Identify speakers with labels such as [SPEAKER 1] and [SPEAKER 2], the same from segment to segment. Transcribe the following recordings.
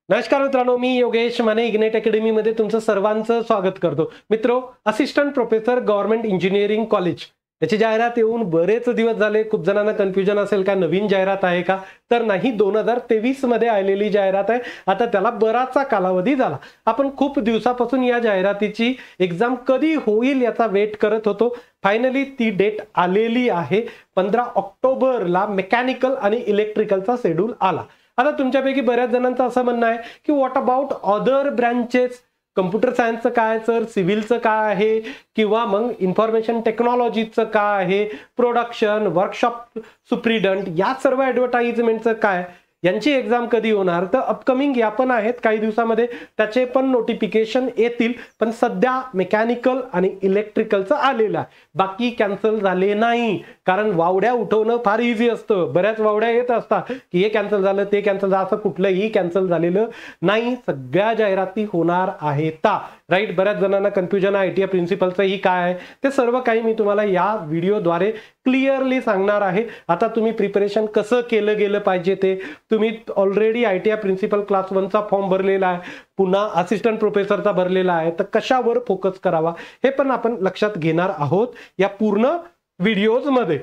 [SPEAKER 1] नमस्कार मित्रांनो, मी योगेश माने इग्नाइट अकॅडमीमध्ये तुमचं सर्वांचं स्वागत करतो. मित्रो, assistant professor government engineering college याची जाहिरात येऊन बरेच दिवस झाले. खूप जणांना कन्फ्युजन असेल का नवीन जाहिरात आहे का, तर नाही, 2023 मध्ये आलेली जाहिरात आहे. आता त्याला बराचसा कालावधी झाला. आपण खूप दिवसापासून या जाहिरातीची एक्झाम कधी होईल याचा वेट करत होतो. फायनली ती डेट आलेली आहे. 15 ऑक्टोबरला मेकॅनिकल आणि इलेक्ट्रिकलचा शेड्यूल आला. आता तुमच्यापैकी बऱ्याच जणांचं असं म्हणणं आहे की what about other branches, computer सायन्सचं काय सर, सिव्हिलचं काय आहे, किंवा मग इन्फॉर्मेशन टेक्नॉलॉजीचं काय आहे, प्रोडक्शन, वर्कशॉप सुप्रिडंट, या सर्व ॲडव्हर्टाइजमेंटचं काय, यांची एक्झाम कधी होणार. तर अपकमिंग या पण आहेत, काही दिवसामध्ये त्याचे पण नोटिफिकेशन येतील. पण सध्या मेकॅनिकल आणि इलेक्ट्रिकलचं आलेलं आहे, बाकी कॅन्सल झाले नाही. कारण वावड्या उठवणं फार इझी असतं. बऱ्याच वावड्या येत असतात की हे कॅन्सल झालं, ते कॅन्सल झालं. असं कुठलंही कॅन्सल झालेलं नाही. सगळ्या जाहिराती होणार आहेत, राईट. बऱ्याच जणांना कन्फ्युजन आहे ITI प्रिन्सिपलचं ही काय आहे, ते सर्व काही मी तुम्हाला या व्हिडिओद्वारे क्लिअरली सांगणार आहे. आता तुम्ही प्रिपरेशन कसं केलं गेलं पाहिजे ते, तुम्ही ऑलरेडी ITI प्रिन्सिपल क्लास 1चा फॉर्म भरलेला आहे, पुन्हा असिस्टंट प्रोफेसरचा भरलेला आहे, तर कशावर फोकस करावा हे पण आपण लक्षात घेणार आहोत या पूर्ण व्हिडिओजमध्ये.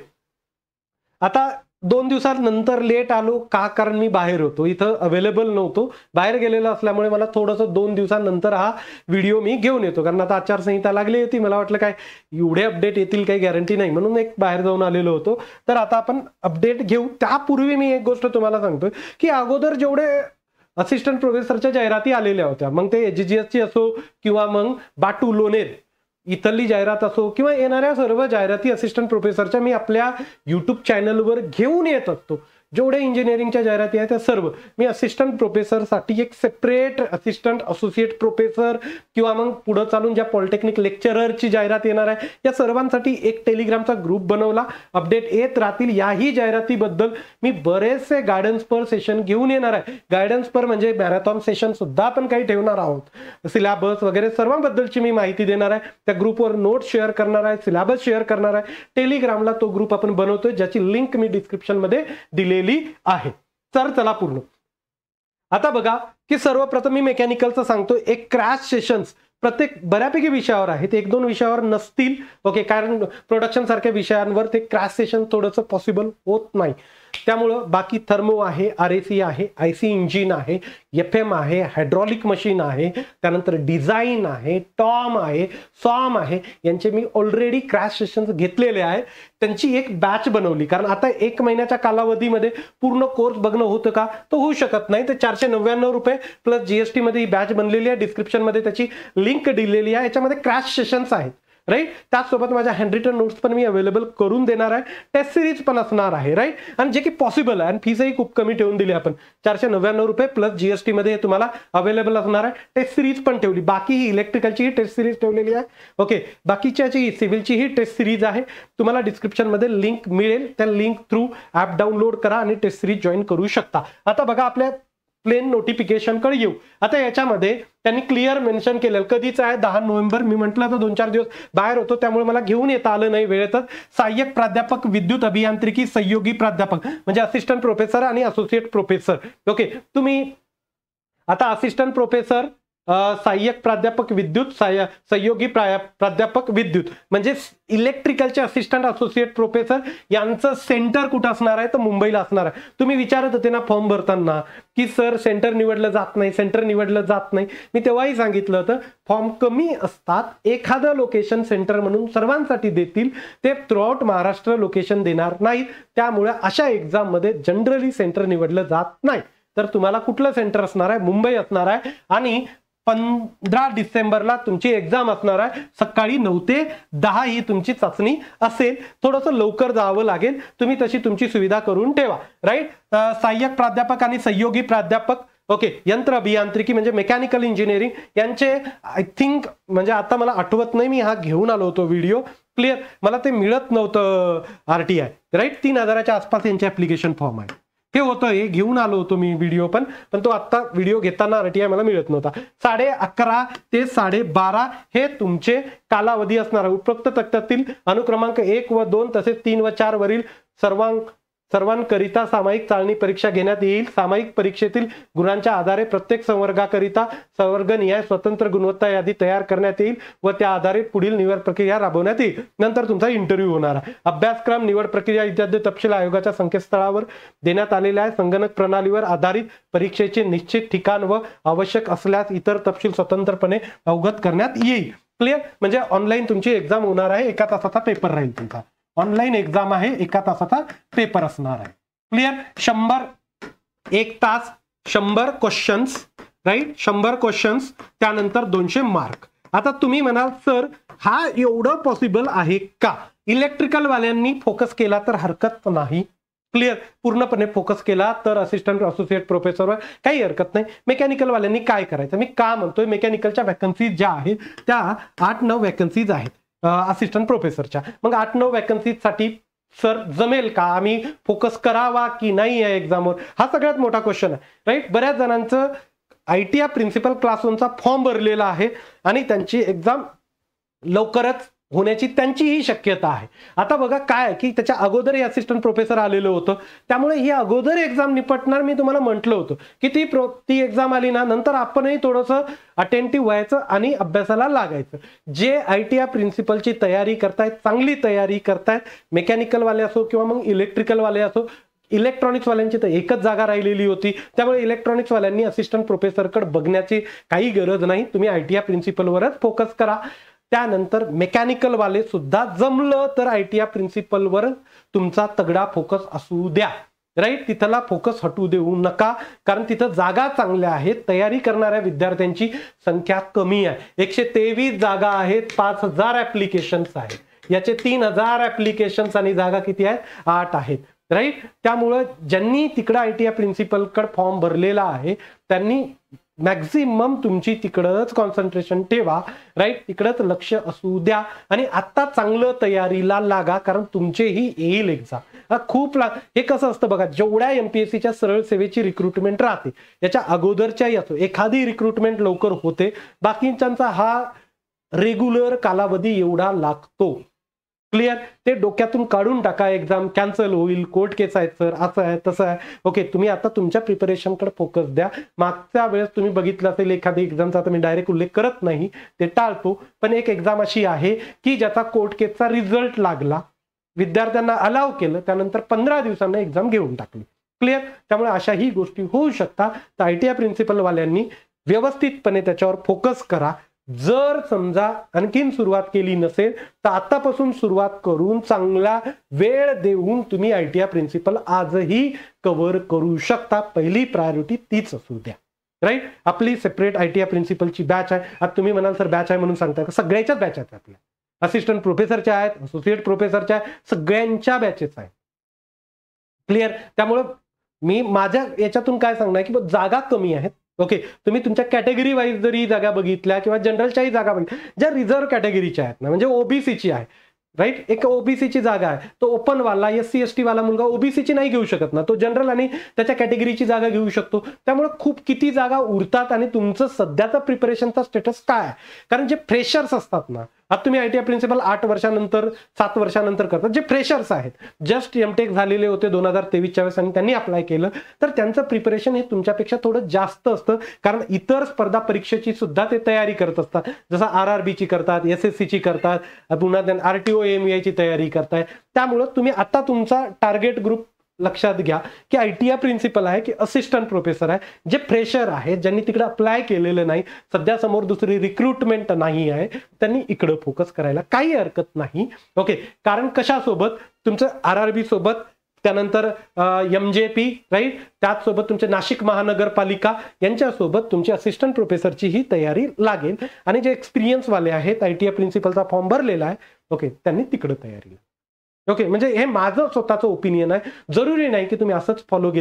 [SPEAKER 1] आता 2 दिवसानंतर लेट आलो का, कारण मी बाहेर होतो, इथं अवेलेबल नव्हतो. बाहेर गेलेलो असल्यामुळे मला थोडंसं 2 दिवसानंतर हा व्हिडिओ मी घेऊन येतो. कारण आता आचारसंहिता लागली होती, मला वाटलं काय एवढे अपडेट येतील काही गॅरंटी नाही, म्हणून एक बाहेर जाऊन आलेलो होतो. तर आता आपण अपडेट घेऊ. त्यापूर्वी मी एक गोष्ट तुम्हाला सांगतोय की अगोदर जेवढे असिस्टंट प्रोफेसरच्या जाहिराती आलेल्या होत्या, मग ते HGS ची असो किंवा मग बाटू लोणेर इथली जाहिरात असो किंवा येणाऱ्या सर्व जाहिराती असिस्टंट प्रोफेसरच्या मी आपल्या यूट्यूब चॅनलवर घेऊन येत असतो. जेवढे इंजिनिअरिंगच्या जाहिराती आहेत त्या सर्व मी असिस्टंट प्रोफेसरसाठी एक सेपरेट असिस्टंट असोसिएट प्रोफेसर किंवा मग पुढे चालून ज्या पॉलिटेक्निक लेक्चररची जाहिरात येणार आहे या सर्वांसाठी एक टेलिग्रामचा ग्रुप बनवला. अपडेट येत राहतील. याही जाहिरातीबद्दल मी बरेचसे गायडन्स पर सेशन घेऊन येणार आहे. गायडन्स पर म्हणजे मॅरेथॉन सेशन सुद्धा आपण काही ठेवणार आहोत. सिलेबस वगैरे सर्वांबद्दलची मी माहिती देणार आहे. त्या ग्रुपवर नोट शेअर करणार आहे, सिलेबस शेअर करणार आहे. टेलिग्रामला तो ग्रुप आपण बनवतोय, ज्याची लिंक मी डिस्क्रिप्शनमध्ये दिलेली आहे. तर चला पूर्ण. आता बघा की सर्वप्रथम मी मेकॅनिकलचं सांगतो. एक क्रॅश सेशन्स प्रत्येक बऱ्यापैकी विषयावर आहेत, 1-2 विषयावर नसतील. ओके, कारण प्रोडक्शन सारख्या विषयांवर ते क्रॅश सेशन थोडंसं पॉसिबल होत नाही. त्यामुळं बाकी थर्मो आहे, RAC आहे, IC इंजिन आहे, FM आहे, हायड्रॉलिक मशीन आहे, त्यानंतर डिझाईन आहे, टॉम आहे, सॉम आहे, यांचे मी ऑलरेडी क्रॅश सेशन्स घेतलेले आहे. त्यांची एक बॅच बनवली, कारण आता 1 महिन्याच्या कालावधीमध्ये पूर्ण कोर्स बघणं होतं का, तो होऊ शकत नाही. तर 499 रुपये प्लस GST मध्ये ही बॅच बनलेली आहे. डिस्क्रिप्शनमध्ये त्याची लिंक दिलेली आहे. याच्यामध्ये क्रॅश सेशन्स आहेत, राईट. त्याचसोबत माझ्या हँडरिटन नोट्स पण मी अवेलेबल करून देणार आहे. टेस्ट सिरीज पण असणार आहे, राईट. आणि जे की पॉसिबल आहे. आणि फीसही खूप कमी ठेवून दिली आपण, 499 रुपये प्लस GST मध्ये तुम्हाला अवेलेबल असणार आहे. टेस्ट सिरीज पण ठेवली. बाकी ही इलेक्ट्रिकलची ही टेस्ट सिरीज ठेवलेली आहे. ओके, बाकीच्याची सिव्हिलची ही टेस्ट सिरीज आहे. तुम्हाला डिस्क्रिप्शनमध्ये लिंक मिळेल. त्या लिंक थ्रू ॲप डाउनलोड करा आणि टेस्ट सिरीज जॉईन करू शकता. आता बघा आपल्या प्लेन नोटिफिकेशन कडे येऊ. आता याच्यामध्ये त्यांनी क्लिअर मेन्शन केलेलं कधीच आहे, 10 नोव्हेंबर. मी म्हटलं तर 2-4 दिवस बाहेर होतो, त्यामुळे मला घेऊन येता आलं नाही वेळेतच. सहाय्यक प्राध्यापक विद्युत अभियांत्रिकी, सहयोगी प्राध्यापक म्हणजे असिस्टंट प्रोफेसर आणि असोसिएट प्रोफेसर. ओके, तुम्ही आता असिस्टंट प्रोफेसर, सहाय्यक प्राध्यापक विद्युत, सहयोगी प्राध्यापक विद्युत म्हणजे इलेक्ट्रिकलचे असिस्टंट असोसिएट प्रोफेसर यांचं सेंटर कुठं असणार आहे, तर मुंबईला असणार आहे. तुम्ही विचारत होते ना फॉर्म भरताना की सर सेंटर निवडलं जात नाही, सेंटर निवडलं जात नाही. मी तेव्हाही सांगितलं होतं फॉर्म कमी असतात. एखादं लोकेशन सेंटर म्हणून सर्वांसाठी देतील, ते थ्रूआउट महाराष्ट्र लोकेशन देणार नाही. त्यामुळे अशा एक्झाममध्ये जनरली सेंटर निवडलं जात नाही. तर तुम्हाला कुठलं सेंटर असणार आहे, मुंबई असणार आहे. आणि 15 डिसेंबरला तुमची एक्झाम असणार आहे. सकाळी 9 ते 10 ही तुमची चाचणी असेल. थोडंसं लवकर जावं लागेल. तुम्ही तशी तुमची सुविधा करून ठेवा, राईट. सहाय्यक प्राध्यापक आणि सहयोगी प्राध्यापक, ओके, यंत्र अभियांत्रिकी म्हणजे मेकॅनिकल इंजिनिअरिंग यांचे आय थिंक, म्हणजे आता मला आठवत नाही, मी हा घेऊन आलो होतो व्हिडिओ, क्लिअर. मला ते मिळत नव्हतं RTI, राईट. 3000च्या आसपास यांचे ऍप्लिकेशन फॉर्म आहे. हे होतं, हे घेऊन आलो होतो मी व्हिडिओ पण तो आता व्हिडिओ घेताना RTI मला मिळत नव्हता. 11:30 ते 12:30 हे तुमचे कालावधी असणार आहे. उपरोक्त तक्त्यातील अनुक्रमांक 1 व 2 तसेच 3 व 4 वरील सर्वांकरिता सामायिक चाळणी परीक्षा घेण्यात येईल. सामायिक परीक्षेतील गुणांच्या आधारे प्रत्येक संवर्गाकरिता संवर्गनिहाय स्वतंत्र गुणवत्ता यादी तयार करण्यात येईल व त्या आधारे पुढील निवड प्रक्रिया राबवण्यात येईल. नंतर तुमचा इंटरव्ह्यू होणार आहे. अभ्यासक्रम, निवड प्रक्रिया इत्यादी तपशील आयोगाच्या संकेतस्थळावर देण्यात आलेले आहे. संगणक प्रणालीवर आधारित परीक्षेचे निश्चित ठिकाण व आवश्यक असल्यास इतर तपशील स्वतंत्रपणे अवगत करण्यात येईल. क्लिअर? म्हणजे ऑनलाईन तुमची एक्झाम होणार आहे. 1 तासाचा पेपर राहील तुमचा. ऑनलाईन एक्झाम आहे, 1 तासाचा पेपर असणार आहे. क्लिअर? 1 तास 100 क्वेश्चन्स, राईट? 100 क्वेश्चन्स, त्यानंतर 200 मार्क. आता तुम्ही म्हणाल सर हा एवढं पॉसिबल आहे का? इलेक्ट्रिकल वाल्यांनी फोकस केला तर हरकत नाही. क्लिअर? पूर्णपणे फोकस केला तर असिस्टंट असोसिएट प्रोफेसरवर काही हरकत नाही. मेकॅनिकल वाल्यांनी काय करायचं? मी का म्हणतोय, मेकॅनिकलच्या वॅकन्सीज ज्या आहेत त्या 8-9 वॅकन्सीज आहेत असिस्टंट प्रोफेसरच्या. मग 8-9 वॅकन्सीसाठी सर जमेल का? आम्ही फोकस करावा की नाही या एक्झामवर? हा सगळ्यात मोठा क्वेश्चन आहे, राईट? बऱ्याच जणांचं ITI प्रिन्सिपल क्लास 1चा फॉर्म भरलेला आहे आणि त्यांची एक्झाम लवकरच होण्याची त्यांचीही शक्यता आहे. आता बघा काय आहे की त्याच्या अगोदर असिस्टंट प्रोफेसर आलेलं होतं, त्यामुळे ही अगोदर एक्झाम निपटणार. मी तुम्हाला म्हटलं होतं की ती एक्झाम आली ना, नंतर आपणही थोडंसं अटेंटिव्ह व्हायचं आणि अभ्यासाला लागायचं. जे ITI प्रिन्सिपलची तयारी करतायत, चांगली तयारी करतायत, मेकॅनिकलवाले असो किंवा मग इलेक्ट्रिकलवाले असो, इलेक्ट्रॉनिक्स वाल्यांची तर एकच जागा राहिलेली होती, त्यामुळे इलेक्ट्रॉनिक्स वाल्यांनी असिस्टंट प्रोफेसरकडे बघण्याची काही गरज नाही. तुम्ही ITI प्रिन्सिपलवरच फोकस करा. त्यानंतर मेकॅनिकल वाले सुद्धा जमलं तर ITI प्रिन्सिपलवर तुमचा तगडा फोकस असू द्या, राईट? तिथला फोकस हटू देऊ नका, कारण तिथं जागा चांगल्या आहेत. तयारी करणाऱ्या विद्यार्थ्यांची संख्या कमी आहे. 123 जागा आहेत, 5000 ऍप्लिकेशन्स आहेत. याचे 3000 ऍप्लिकेशन्स आणि जागा किती आहेत? 8 आहेत, राईट? त्यामुळं ज्यांनी तिकडं ITI प्रिन्सिपलकडे फॉर्म भरलेला आहे त्यांनी मॅक्झिमम तुमची तिकडच कॉन्सन्ट्रेशन ठेवा, राईट? तिकडच लक्ष असू द्या आणि आता चांगलं तयारीला लागा, कारण तुमचेही येईल एक्झाम. खूप हे कसं असतं बघा, जेवढ्या MPSCच्या सरळ सेवेची रिक्रुटमेंट राहते याच्या अगोदरच्याही असो एखादी रिक्रुटमेंट लवकर होते, बाकीच्यांचा हा रेग्युलर कालावधी एवढा लागतो. क्लिअर? ते डोक्यातून काढून टाका. एक्झाम कॅन्सल होईल, कोर्ट केस आहेत सर, असं आहे तसं आहे. ओके, तुम्ही आता तुमच्या प्रिपरेशनकडे फोकस द्या. मागच्या वेळेस तुम्ही बघितलं असेल एखादी एक्झामचा, आता मी डायरेक्ट उल्लेख करत नाही, ते टाळतो, पण एक एक्झाम अशी आहे की ज्याचा कोर्ट केसचा रिझल्ट लागला, विद्यार्थ्यांना अलाव केलं, त्यानंतर 15 दिवसांना एक्झाम घेऊन टाकली. क्लिअर? त्यामुळे अशाही गोष्टी होऊ शकतात. तर ITI प्रिन्सिपलवाल्यांनी व्यवस्थितपणे त्याच्यावर फोकस करा. जर समजा आणखीन सुरुवात केली नसेल तर आतापासून सुरुवात करून चांगला वेळ देऊन तुम्ही ITI प्रिन्सिपल आजही कव्हर करू शकता. पहिली प्रायोरिटी तीच असू द्या, राईट? आपली सेपरेट ITI प्रिन्सिपलची बॅच आहे. आता तुम्ही म्हणाल सर बॅच आहे म्हणून सांगताय का? सगळ्याच्याच बॅच आहेत आपल्या. असिस्टंट प्रोफेसरच्या आहेत, असोसिएट प्रोफेसरच्या आहेत, सगळ्यांच्या बॅचेस आहेत. क्लिअर? त्यामुळं मी माझ्या याच्यातून काय सांगणार की जागा कमी आहेत. ओके, तुम्ही तुमच्या कॅटेगरी वाईज जरी जागा बघितल्या किंवा जनरलच्याही जागा बघितल्या, ज्या रिझर्व्ह कॅटेगरीच्या आहेत ना, म्हणजे OBCची आहे, राईट? एक OBCची जागा आहे, तो ओपन वाला SC ST वाला मुलगा OBCची नाही घेऊ शकत ना, तो जनरल आणि त्याच्या कॅटेगरीची जागा घेऊ शकतो. त्यामुळे खूप किती जागा उरतात आणि तुमचं सध्याचा प्रिपरेशनचा स्टेटस काय आहे? कारण जे फ्रेशर्स असतात ना, आता तुम्ही ITI प्रिन्सिपल 8 वर्षानंतर 7 वर्षानंतर करतात, जे फ्रेशर्स आहेत, जस्ट MTech झालेले होते 2023च्या वेळेस आणि त्यांनी अप्लाय केलं, तर त्यांचं प्रिपरेशन हे तुमच्यापेक्षा थोडं जास्त असतं, कारण इतर स्पर्धा परीक्षेची सुद्धा ते तयारी करत असतात. जसं RRBची करतात, SSCची करतात, पुन्हा RTO AMVI ची तयारी करताय. त्यामुळं तुम्ही आता तुमचा टार्गेट ग्रुप लक्षात घ्या की ITI प्रिन्सिपल आहे की असिस्टंट प्रोफेसर आहे, जे फ्रेशर आहेत, ज्यांनी तिकडे अप्लाय केलेलं नाही, सध्या समोर दुसरी रिक्रुटमेंट नाही आहे, त्यांनी इकडे फोकस करायला काही हरकत नाही. ओके, कारण कशासोबत? तुमचं RRB सोबत, त्यानंतर MJP, राईट? त्याचसोबत तुमचे नाशिक महानगरपालिका यांच्यासोबत तुमची असिस्टंट प्रोफेसरची ही तयारी लागेल. आणि जे एक्सपिरियन्स वाले आहेत, ITI प्रिन्सिपलचा फॉर्म भरलेला आहे, ओके, त्यांनी तिकडे तयारी. ओके, म्हणजे हे माझं स्वतःचं ओपिनियन आहे. जरुरी नाही की तुम्ही असंच फॉलो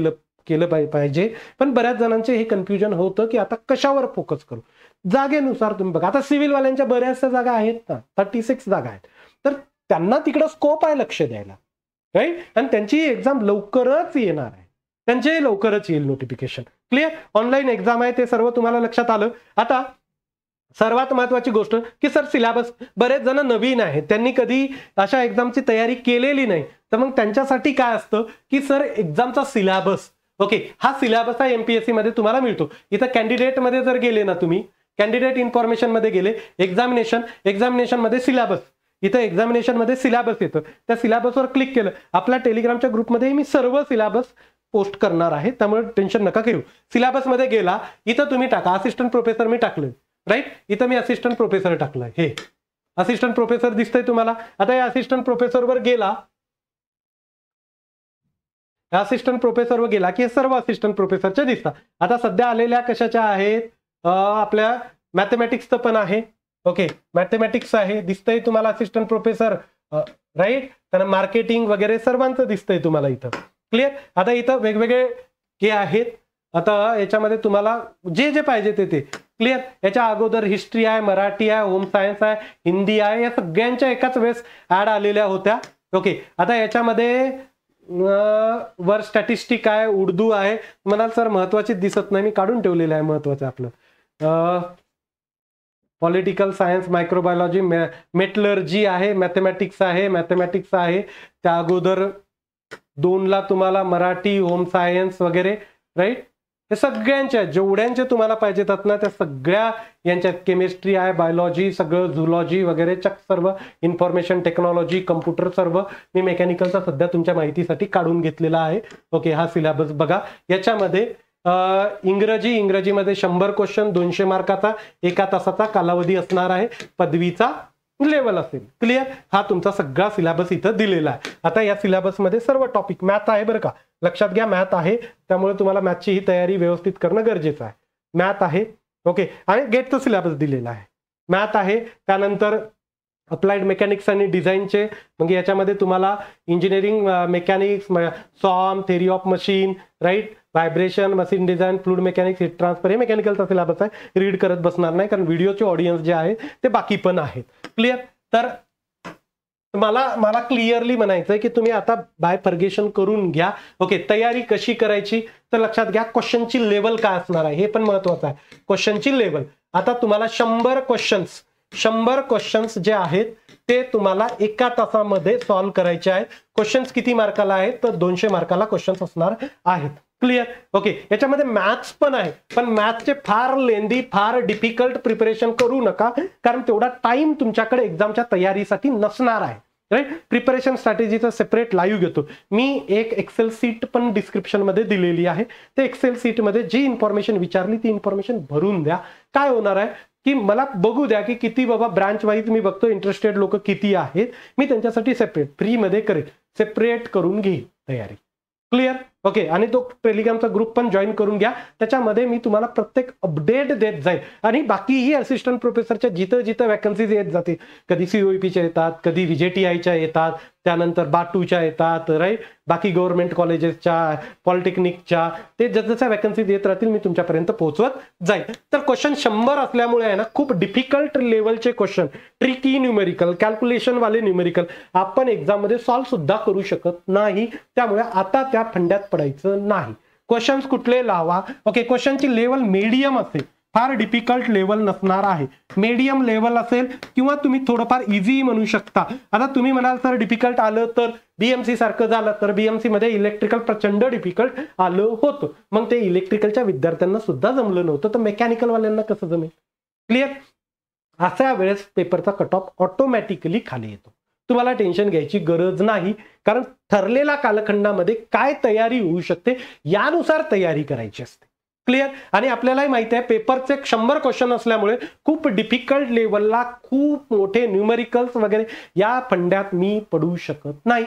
[SPEAKER 1] केलं पाहिजे, पण बऱ्याच जणांचे हे कन्फ्युजन होतं की आता कशावर फोकस करू. जागेनुसार तुम्ही बघा, आता सिव्हिलवाल्यांच्या बऱ्याचशा जागा आहेत ना, 36 जागा आहेत, तर त्यांना तिकडं स्कोप आहे लक्ष द्यायला, राईट? आणि त्यांची एक्झाम लवकरच येणार आहे, त्यांचे लवकरच येईल नोटिफिकेशन. क्लिअर? ऑनलाईन एक्झाम आहे, ते सर्व तुम्हाला लक्षात आलं. आता सर्वात महत्वाची गोष्ट की सर सिलेबस, बरेच जण नवीन आहेत, त्यांनी कधी अशा एक्झामची तयारी केलेली नाही, तर मग त्यांच्यासाठी काय असतं की सर एक्झामचा सिलेबस, ओके, हा सिलेबस हा एमपीएससी मध्ये तुम्हाला मिळतो. इथं कॅन्डिडेट मध्ये जर गेले ना तुम्ही, कॅन्डिडेट इन्फॉर्मेशन मध्ये गेले, एक्झामिनेशन मध्ये सिलेबस, इथं एक्झामिनेशन मध्ये सिलेबस येतं, त्या सिलेबसवर क्लिक केलं, आपल्या टेलिग्रामच्या ग्रुपमध्ये मी सर्व सिलेबस पोस्ट करणार आहे, त्यामुळे टेन्शन नका घेऊ. सिलेबस मध्ये गेला, इथं तुम्ही टाका असिस्टंट प्रोफेसर, मी टाकलं राईट, इथं मी असिस्टंट प्रोफेसर टाकलंय, हे असिस्टंट प्रोफेसर दिसतंय तुम्हाला. आता या असिस्टंट प्रोफेसरवर गेला, असिस्टंट प्रोफेसरवर गेला की सर्व असिस्टंट प्रोफेसरच्या दिसतात. आता सध्या आलेल्या कशाच्या आहेत, आपल्या मॅथमॅटिक्सचं पण आहे, ओके, मॅथमॅटिक्स आहे, दिसतंय तुम्हाला असिस्टंट प्रोफेसर राईट, तर मार्केटिंग वगैरे सर्वांचं दिसतंय तुम्हाला इथं. क्लिअर. आता इथं वेगवेगळे हे आहेत, आता याच्यामध्ये तुम्हाला जे जे पाहिजे ते क्लिअर. याच्या अगोदर हिस्ट्री आहे, मराठी आहे, होम सायन्स आहे, हिंदी आहे, या सगळ्यांच्या एकाच वेळेस ऍड आलेल्या होत्या. ओके, आता याच्यामध्ये वर स्टॅटिस्टिक आहे, उर्दू आहे, मला सर महत्वाची दिसत नाही, मी काढून ठेवलेलं आहे महत्वाचं आपलं. पॉलिटिकल सायन्स, मायक्रोबायोलॉजी, मेटलर्जी आहे, मॅथमॅटिक्स आहे. त्या अगोदर 2ला तुम्हाला मराठी, होम सायन्स वगैरे राईट, हे सगळ्यांच्या जेवढ्यांचे तुम्हाला पाहिजेतात ना त्या सगळ्या यांच्यात केमिस्ट्री आहे, बायोलॉजी, सगळं झुलॉजी वगैरे चक सर्व, इन्फॉर्मेशन टेक्नॉलॉजी, कम्प्युटर सर्व मी मेकॅनिकलचा सध्या तुमच्या माहितीसाठी काढून घेतलेला आहे. ओके, हा सिलेबस बघा. याच्यामध्ये इंग्रजीमध्ये 100 क्वेश्चन, 200 मार्काचा, 1 तासाचा कालावधी असणार आहे, पदवीचा लेवल असेल. क्लिअर. हा तुमचा सगळा सिलेबस इथं दिलेला आहे. आता या सिलेबसमध्ये सर्व टॉपिक, मॅथ आहे बरं का, लक्षात घ्या, मॅथ आहे, त्यामुळे तुम्हाला मॅथची ही तयारी व्यवस्थित करणं गरजेचं आहे. मॅथ आहे, ओके, आणि गेटचं सिलेबस दिलेला आहे, मॅथ आहे. त्यानंतर अप्लाइड मेकॅनिक्स आणि डिझाईनचे, मग याच्यामध्ये तुम्हाला engineering mechanics, some, theory of machine right, vibration, machine design, fluid mechanics, heat transfer, हे मेकॅनिकलचा सिलेबस आहे. रीड करत बसणार नाही, कारण व्हिडिओचे ऑडियन्स जे आहे ते बाकी पण आहेत. क्लिअर. तर मला क्लिअरली म्हणायचं आहे की तुम्ही आता बायफर्गेशन करून घ्या. ओके, तयारी कशी करायची तर लक्षात घ्या, क्वेश्चनची लेवल काय असणार आहे हे पण महत्वाचं आहे. क्वेश्चनची लेवल, आता तुम्हाला 100 क्वेश्चन्स जे आहेत ते तुम्हाला 1 तासामध्ये सॉल्व्ह करायचे आहेत. क्वेश्चन्स किती मार्काला आहेत तर 200 मार्काला क्वेश्चन्स असणार आहेत. क्लिअर. ओके, याच्यामध्ये मॅथ्स पण आहे, पण मॅथ्सचे फार लेंदी, फार डिफिकल्ट प्रिपरेशन करू नका, कारण तेवढा टाइम तुमच्याकडे एक्झामच्या तयारीसाठी नसणार आहे. राईट. प्रिपरेशन स्ट्रॅटेजीचा सेपरेट लाईव्ह घेतो मी, एक एक्सेल सीट पण डिस्क्रिप्शन मध्ये दिलेली आहे. ते एक्सेल सीट मध्ये जी इन्फॉर्मेशन विचारली ती इन्फॉर्मेशन भरून द्या. काय होणार आहे की मला बघू द्या की किती बाबा ब्रांच वाईज मी बघतो इंटरेस्टेड लोक किती आहेत, मी त्यांच्यासाठी सेपरेट फ्री मध्ये करेल, सेपरेट करून घेईल तयारी. क्लिअर. ओके, आणि तो टेलिग्रामचा ग्रुप पण जॉईन करून घ्या, त्याच्यामध्ये मी तुम्हाला प्रत्येक अपडेट देत जाईल. आणि बाकीही असिस्टंट प्रोफेसरच्या जिथं जिथं वॅकन्सीज येत जातील, कधी सीओईपीच्या येतात, कधी व्हीजेटीआयच्या येतात, त्यानंतर बाटूच्या येतात राईट, बाकी गव्हर्नमेंट कॉलेजेसच्या, पॉलिटेक्निकच्या, ते जसजशा वॅकन्सीज येत राहतील मी तुमच्यापर्यंत पोहोचवत जाईल. तर क्वेश्चन 100 असल्यामुळे आहे ना, खूप डिफिकल्ट लेवलचे क्वेश्चन, ट्रिकी न्यूमेरिकल, कॅल्क्युलेशन वाले न्यूमेरिकल आपण एक्झाम मध्ये सॉल्व्ह सुद्धा करू शकत नाही, त्यामुळे आता त्या फंड्यात पडायचं नाही. क्वेश्चन्स कुठले लावा. ओके, क्वेश्चनची लेवल मीडियम असेल, फार डिफिकल्ट लेवल नसणार आहे, मीडियम लेवल असेल, किंवा तुम्ही थोडंफार इझी म्हणू शकता. आता तुम्ही म्हणाल सर डिफिकल्ट आलं तर बीएमसी सारखं झालं, तर बीएमसी मध्ये इलेक्ट्रिकल प्रचंड डिफिकल्ट आलं होतं, मग ते इलेक्ट्रिकलच्या विद्यार्थ्यांना सुद्धा जमलं नव्हतं, तर मेकॅनिकल वाल्यांना कसं जमेल. क्लिअर. अशा वेळेस पेपरचा कट ऑफ ऑटोमॅटिकली खाली येतो. तुम्हाला टेन्शन घ्यायची गरज नाही, कारण ठरलेल्या कालखंडामध्ये काय तयारी होऊ शकते यानुसार तयारी करायची असते. क्लिअर. आणि आपल्यालाही माहिती आहे पेपरचे 100 क्वेश्चन असल्यामुळे खूप डिफिकल्ट लेवलला खूप मोठे न्यूमेरिकल्स वगैरे या फंड्यात मी पडू शकत नाही,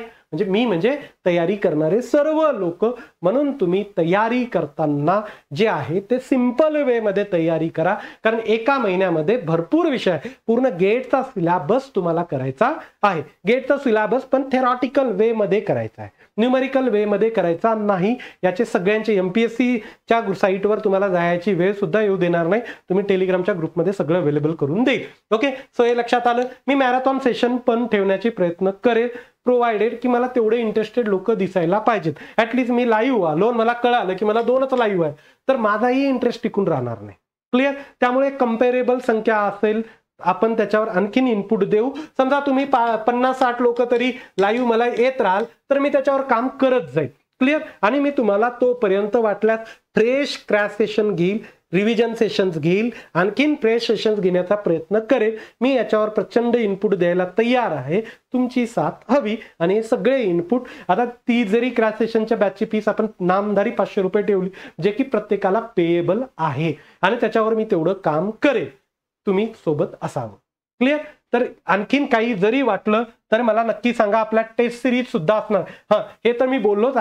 [SPEAKER 1] म्हणजे तयारी करणारे सर्व लोक. म्हणून तुम्ही तयारी करताना जे आहे ते सिंपल वे मध्ये तयारी करा, कारण एका महिन्यामध्ये भरपूर विषय, पूर्ण गेटचा सिलेबस तुम्हाला करायचा आहे. गेटचा सिलेबस पण थेरॉटिकल वे मध्ये करायचा आहे, न्यूमेरिकल वे मध्ये करायचा नाही. याचे सगळ्यांचे एमपीएससीच्या साईटवर तुम्हाला जायची वेळ सुद्धा येऊ देणार नाही, तुम्ही टेलिग्रामच्या ग्रुपमध्ये सगळं अवेलेबल करून देईल. ओके, सो हे लक्षात आलं. मी मॅरेथॉन सेशन पण ठेवण्याचे प्रयत्न करेल, प्रोव्हाइडेड की मला तेवढे इंटरेस्टेड लोक दिसायला पाहिजेत. ऍटलीस्ट मी लाईव्ह आलो, मला कळालं की मला 2च लाईव्ह आहे, तर माझाही इंटरेस्ट टिकून राहणार नाही. क्लिअर? त्यामुळे कंपेरेबल संख्या असेल आपण त्याच्यावर आणखीन इनपुट देऊ. समजा तुम्ही 50-60 लोक तरी लाईव्ह मला येत राहाल तर मी त्याच्यावर काम करत जाईल. क्लिअर? आणि मी तुम्हाला तोपर्यंत वाटल्यास फ्रेश क्रॅश सेशन घेईल, रिव्हिजन सेशन्स घेईल, आणखीन फ्रेश सेशन्स घेण्याचा प्रयत्न करेल. मी याच्यावर प्रचंड इनपुट द्यायला तयार आहे. तुमची साथ हवी. आणि हे सगळे इनपुट आता ती जरी क्रॅश सेशनच्या बॅचची फीस आपण नामधारी 500 रुपये ठेवली जे की प्रत्येकाला पेएबल आहे आणि त्याच्यावर मी तेवढं काम करेल. तुम्ही सोबत असावं. क्लिअर? तर आणखीन काही जरी वाटलं तर मला नक्की सांगा. आपल्या टेस्ट सिरीज सुद्धा असणार. हे तर मी बोललोच.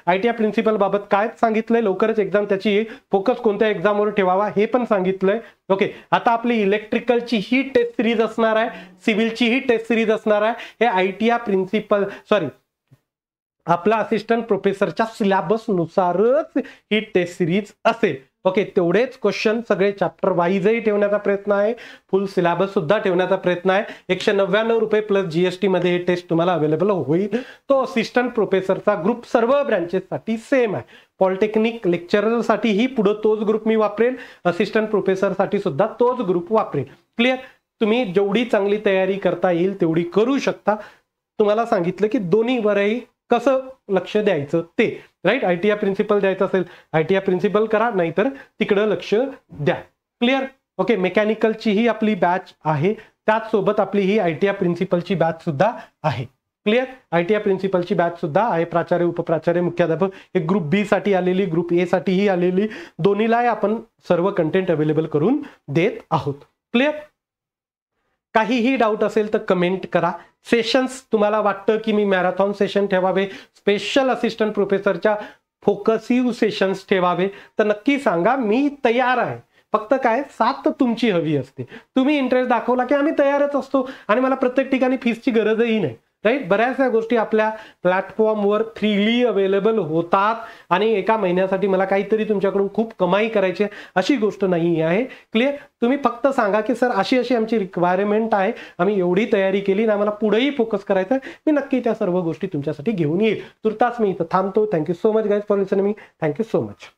[SPEAKER 1] ITI प्रिन्सिपल बाबत काय सांगितलंय, लवकरच एक्झाम त्याची फोकस कोणत्या एक्झामवर ठेवावा हे पण सांगितलंय. ओके, आता आपली इलेक्ट्रिकलची ही टेस्ट सिरीज असणार आहे, सिव्हिलची ही टेस्ट सिरीज असणार आहे. हे ITI प्रिन्सिपल आपला असिस्टंट प्रोफेसरच्या सिलेबस नुसारच ही टेस्ट सिरीज असेल. ओके, तेवढेच क्वेश्चन सगळे चॅप्टर वाईजही ठेवण्याचा प्रयत्न आहे, फुल सिलेबस सुद्धा ठेवण्याचा प्रयत्न आहे. 199 रुपये प्लस GST मध्ये हे टेस्ट तुम्हाला अवेलेबल होईल. तो असिस्टंट प्रोफेसरचा ग्रुप सर्व ब्रँचेससाठी सेम आहे. पॉलिटेक्निक लेक्चररसाठी ही पुढे तोच ग्रुप मी वापरेल, असिस्टंट प्रोफेसरसाठी सुद्धा तोच ग्रुप वापरेल. क्लिअर? तुम्ही जेवढी चांगली तयारी करता येईल तेवढी करू शकता. तुम्हाला सांगितलं की दोन्हीवरही कसं लक्ष द्यायचं ते, राईट? ITI प्रिन्सिपल द्यायचं असेल ITI प्रिन्सिपल करा, नाहीतर तिकडं लक्ष द्या. क्लिअर? ओके, मेकॅनिकलची ही आपली बॅच आहे, त्याचसोबत आपली ही ITI प्रिन्सिपलची बॅच सुद्धा आहे. क्लिअर? ITI प्रिन्सिपलची बॅच सुद्धा आहे. प्राचार्य, उपप्राचार्य, मुख्याध्यापक हे ग्रुप बी साठी आलेली, ग्रुप ए साठीही आलेली, दोन्हीलाही आपण सर्व कंटेंट अवेलेबल करून देत आहोत. क्लिअर? काहीही डाऊट असेल तर कमेंट करा. सेशन्स तुम्हाला वाटतं की मी मॅरेथॉन सेशन ठेवावे, स्पेशल असिस्टंट प्रोफेसरच्या फोकसिव्ह सेशन्स ठेवावे, तर नक्की सांगा. मी तयार आहे. फक्त काय साथ तुमची हवी असते. तुम्ही इंटरेस्ट दाखवला की आम्ही तयारच असतो आणि मला प्रत्येक ठिकाणी फीसची गरजही नाही, राईट? बऱ्याचशा गोष्टी आपल्या प्लॅटफॉर्मवर फ्रीली अवेलेबल होतात आणि एका महिन्यासाठी मला काहीतरी तुमच्याकडून खूप कमाई करायची अशी गोष्ट नाही आहे. क्लिअर? तुम्ही फक्त सांगा की सर अशी अशी आमची रिक्वायरमेंट आहे, आम्ही एवढी तयारी केली ना, आम्हाला पुढेही फोकस करायचं आहे, मी नक्की त्या सर्व गोष्टी तुमच्यासाठी घेऊन येईल. तुर्तास मी इथं थांबतो. Thank you so much guys for listening me. Thank you so much.